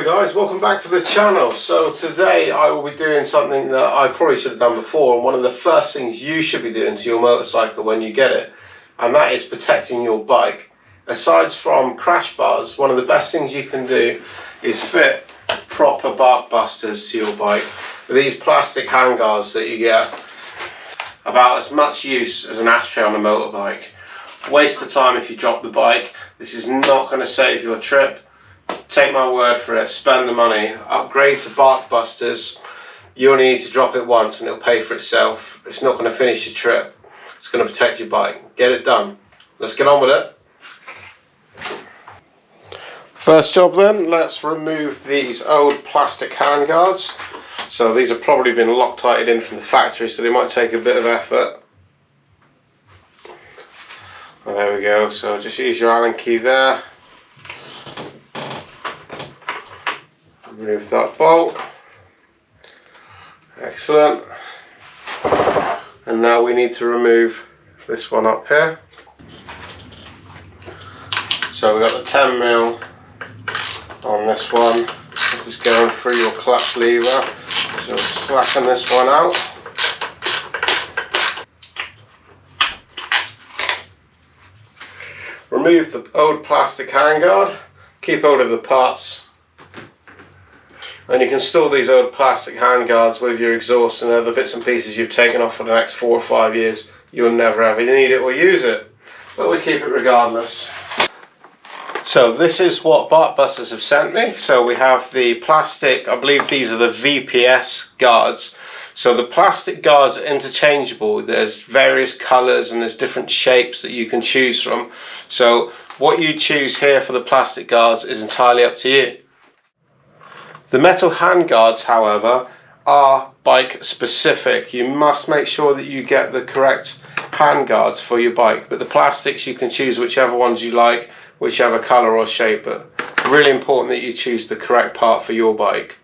guys, welcome back to the channel. So today I will be doing something that I probably should have done before, and one of the first things you should be doing to your motorcycle when you get it, and that is protecting your bike. Aside from crash bars, one of the best things you can do is fit proper Barkbusters to your bike. These plastic handguards that you get, about as much use as an ashtray on a motorbike. Waste of time if you drop the bike. This is not going to save your trip. Take my word for it, spend the money, upgrade to Barkbusters. You only need to drop it once and it'll pay for itself. It's not going to finish your trip. It's going to protect your bike. Get it done. Let's get on with it. First job then, let's remove these old plastic handguards. So these have probably been Loctited in from the factory, so they might take a bit of effort. Oh, there we go, so just use your Allen key there. Remove that bolt. Excellent. And now we need to remove this one up here. So we've got the 10mm on this one. Just going through your clutch lever. So slacken this one out. Remove the old plastic handguard. Keep hold of the parts. And you can store these old plastic handguards with your exhaust and other bits and pieces you've taken off for the next 4 or 5 years. You'll never ever need it or use it, but we keep it regardless. So this is what Barkbusters have sent me. So we have the plastic, I believe these are the VPS guards. So the plastic guards are interchangeable. There's various colours and there's different shapes that you can choose from. So what you choose here for the plastic guards is entirely up to you. The metal handguards, however, are bike specific. You must make sure that you get the correct handguards for your bike, but the plastics you can choose whichever ones you like, whichever colour or shape, but it's really important that you choose the correct part for your bike.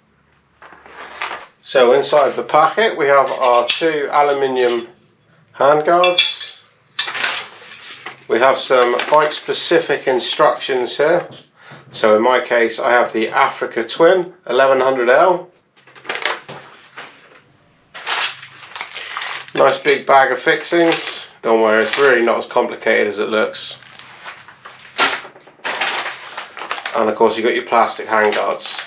So inside the packet we have our 2 aluminium handguards. We have some bike specific instructions here. So in my case I have the Africa Twin 1100L. Nice big bag of fixings. Don't worry, it's really not as complicated as it looks. And of course you've got your plastic handguards.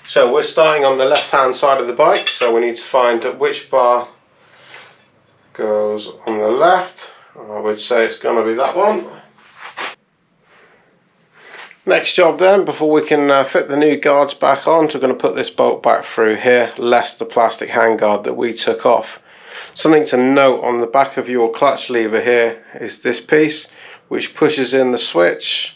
So we're starting on the left hand side of the bike, so we need to find which bar goes on the left. I would say it's going to be that one. Next job then, before we can fit the new guards back on, so we're going to put this bolt back through here, less the plastic handguard that we took off. Something to note on the back of your clutch lever here is this piece, which pushes in the switch.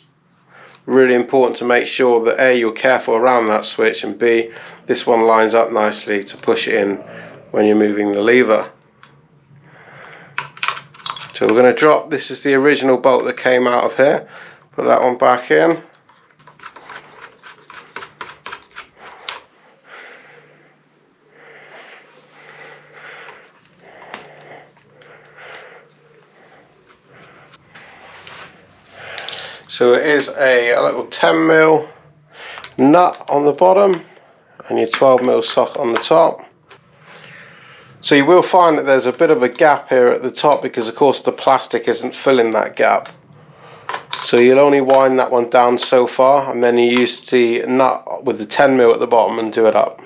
Really important to make sure that A, you're careful around that switch, and B, this one lines up nicely to push it in when you're moving the lever. So we're going to drop, this is the original bolt that came out of here, put that one back in. So it is a little 10mm nut on the bottom and your 12mm socket on the top. So you will find that there's a bit of a gap here at the top because of course the plastic isn't filling that gap. So you'll only wind that one down so far, and then you use the nut with the 10mm at the bottom and do it up.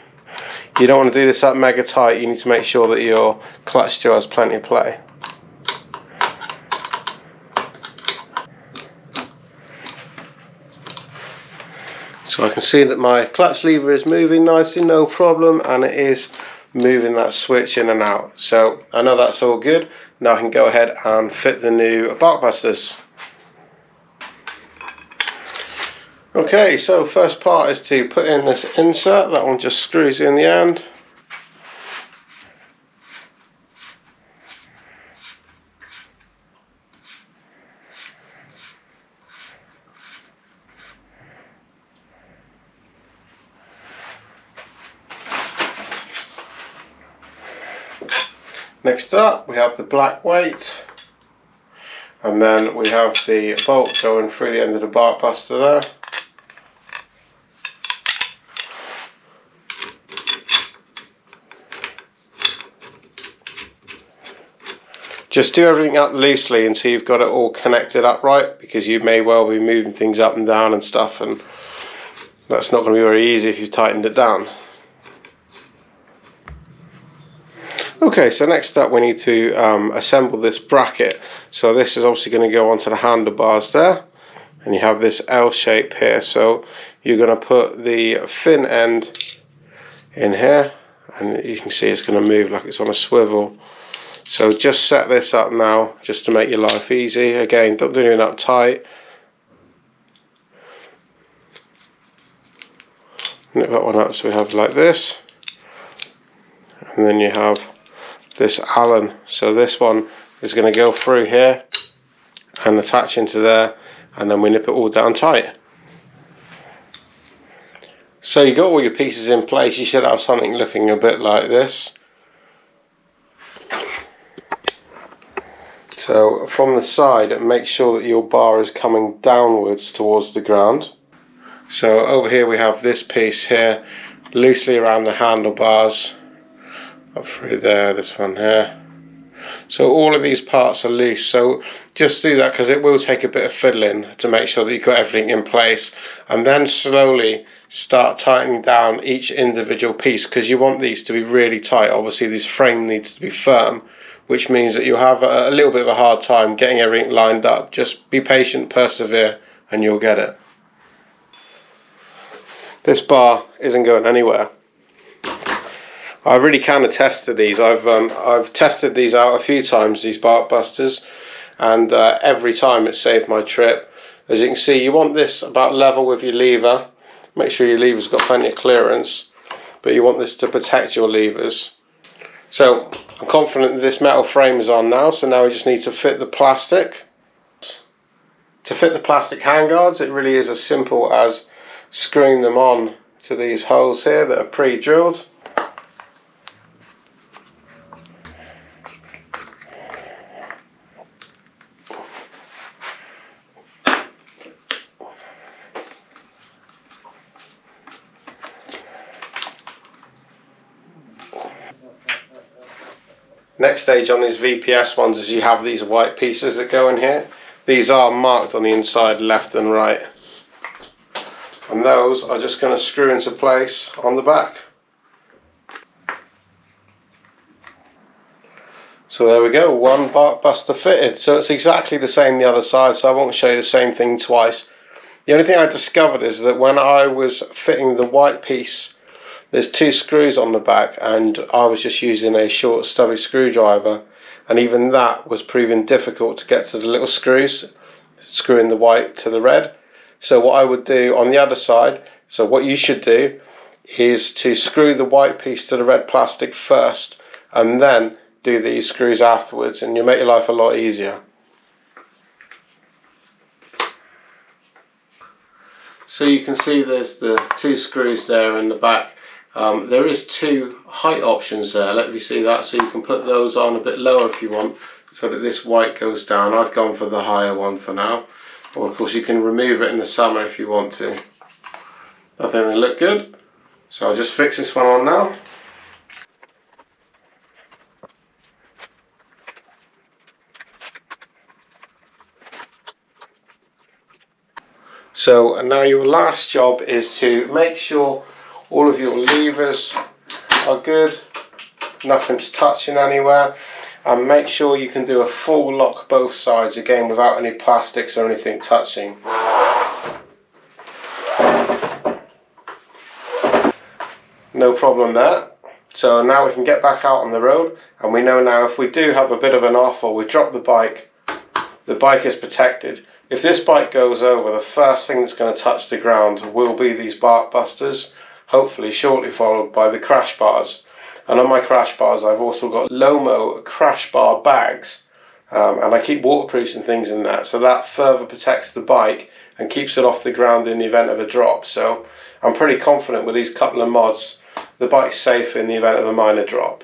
You don't want to do this up mega tight. You need to make sure that your clutch still has plenty of play. So I can see that my clutch lever is moving nicely, no problem, and it is moving that switch in and out. So I know that's all good. Now I can go ahead and fit the new Barkbusters. Okay, so first part is to put in this insert. That one just screws in the end. Next up we have the black weight, and then we have the bolt going through the end of the Barkbuster there. Just do everything up loosely until you've got it all connected up right, because you may well be moving things up and down and stuff, and that's not going to be very easy if you've tightened it down. Okay, so next up we need to assemble this bracket. So this is obviously going to go onto the handlebars there, and you have this L shape here. So you're going to put the fin end in here, and you can see it's going to move like it's on a swivel. So just set this up now, just to make your life easy. Again, don't do anything up tight. Nip that one up so we have like this. And then you have this Allen. So this one is going to go through here and attach into there, and then we nip it all down tight. So you got all your pieces in place. You should have something looking a bit like this. So from the side, make sure that your bar is coming downwards towards the ground. So over here we have this piece here, loosely around the handlebars, up through there, this one here. So all of these parts are loose, so just do that because it will take a bit of fiddling to make sure that you've got everything in place, and then slowly start tightening down each individual piece, because you want these to be really tight. Obviously this frame needs to be firm, which means that you'll have a little bit of a hard time getting everything lined up. Just be patient, persevere, and you'll get it. This bar isn't going anywhere. I really can attest to these. I've tested these out a few times, these Barkbusters, and every time it's saved my trip. As you can see, you want this about level with your lever. Make sure your lever's got plenty of clearance, but you want this to protect your levers. So I'm confident that this metal frame is on now, so now we just need to fit the plastic. To fit the plastic handguards, it really is as simple as screwing them on to these holes here that are pre-drilled. Next stage on these VPS ones is you have these white pieces that go in here. These are marked on the inside left and right, and those are just going to screw into place on the back. So there we go, one Barkbuster fitted. So it's exactly the same the other side, so I won't show you the same thing twice. The only thing I discovered is that when I was fitting the white piece, there's two screws on the back, and I was just using a short stubby screwdriver, and even that was proving difficult to get to the little screws, screwing the white to the red. So what I would do on the other side, so what you should do is to screw the white piece to the red plastic first, and then do these screws afterwards, and you'll make your life a lot easier. So you can see there's the two screws there in the back. There is two height options there, let me see that, so you can put those on a bit lower if you want, so that this white goes down. I've gone for the higher one for now, or of course you can remove it in the summer if you want to. I think they look good, so I'll just fix this one on now. So and now your last job is to make sure all of your levers are good, nothing's touching anywhere, and make sure you can do a full lock both sides again without any plastics or anything touching. No problem there. So now we can get back out on the road, and we know now if we do have a bit of an off or we drop the bike is protected. If this bike goes over, the first thing that's going to touch the ground will be these Barkbusters, hopefully shortly followed by the crash bars. And on my crash bars I've also got Lomo crash bar bags, and I keep waterproofing things in that, so that further protects the bike and keeps it off the ground in the event of a drop. So I'm pretty confident with these couple of mods the bike's safe in the event of a minor drop.